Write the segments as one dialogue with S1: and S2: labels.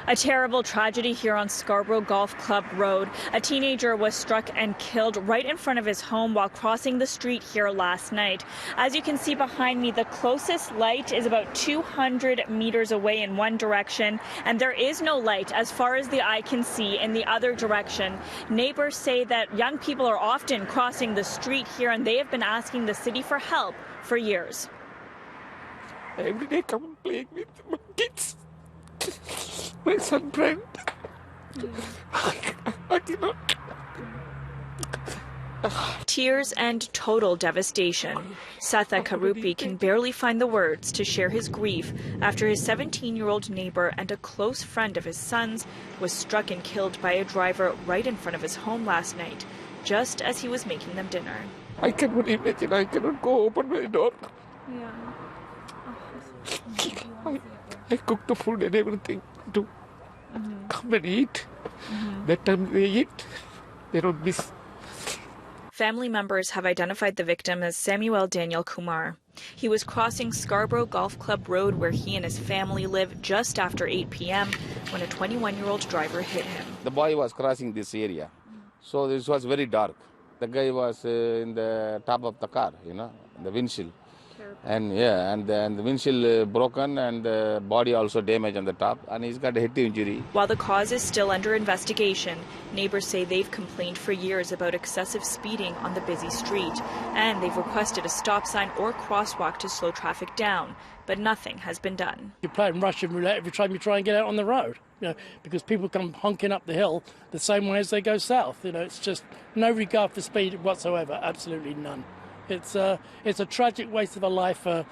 S1: A terrible tragedy here on Scarborough Golf Club Road. A teenager was struck and killed right in front of his home while crossing the street here last night. As you can see behind me, the closest light is about 200 meters away in one direction, and there is no light as far as the eye can see in the other direction. Neighbors say that young people are often crossing the street here, and they have been asking the city for help for years.
S2: Every day come and play with my kids. My son Brent. I cannot.
S1: Tears and total devastation. Satha Karupi can barely find the words to share his grief after his 17-year-old neighbor and a close friend of his son's was struck and killed by a driver right in front of his home last night, just as he was making them dinner.
S2: I cannot imagine. I cannot go open my door.
S1: Yeah.
S2: I cook the food and everything to come and eat. That time they eat, they don't miss.
S1: Family members have identified the victim as Samuel Daniel Kumar. He was crossing Scarborough Golf Club Road where he and his family live just after 8 p.m. when a 21-year-old driver hit him.
S3: The boy was crossing this area, so this was very dark. The guy was in the top of the car, the windshield. And the windshield broken and the body also damaged on the top, and he's got a head injury.
S1: While the cause is still under investigation, neighbors say they've complained for years about excessive speeding on the busy street, and they've requested a stop sign or crosswalk to slow traffic down, but nothing has been done.
S4: You're playing Russian roulette every time you try and get out on the road, because people come honking up the hill the same way as they go south. It's just no regard for speed whatsoever, absolutely none. It's a tragic waste of a life for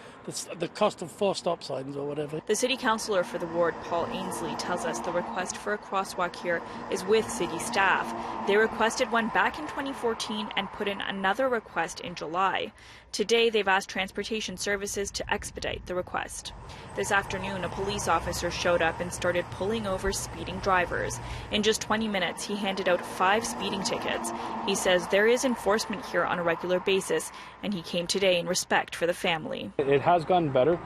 S4: the cost of 4 stop signs or whatever.
S1: The city councillor for the ward, Paul Ainsley, tells us the request for a crosswalk here is with city staff. They requested one back in 2014 and put in another request in July. Today, they've asked transportation services to expedite the request. This afternoon, a police officer showed up and started pulling over speeding drivers. In just 20 minutes, he handed out 5 speeding tickets. He says there is enforcement here on a regular basis, and he came today in respect for the family.
S5: It has gotten better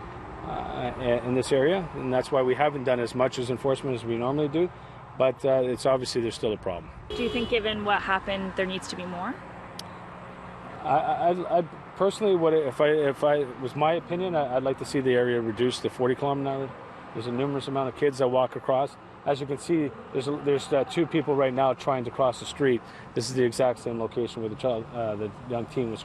S5: in this area, and that's why we haven't done as much as enforcement as we normally do, but it's obviously there's still a problem.
S1: Do you think given what happened, there needs to be more?
S5: I personally, if I was my opinion, I'd like to see the area reduced to 40 kilometers an hour. There's a numerous amount of kids that walk across. As you can see, there's 2 people right now trying to cross the street. This is the exact same location where the young teen was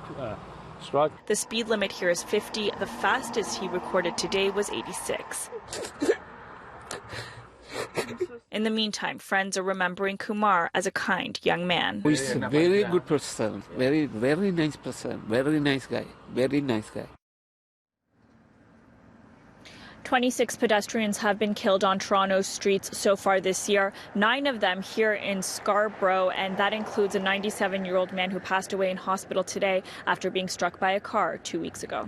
S5: struck.
S1: The speed limit here is 50. The fastest he recorded today was 86. In the meantime, friends are remembering Kumar as a kind young man.
S2: He's a very good person, very, very nice person, very nice guy, very nice guy.
S1: 26 pedestrians have been killed on Toronto's streets so far this year, 9 of them here in Scarborough, and that includes a 97-year-old man who passed away in hospital today after being struck by a car 2 weeks ago.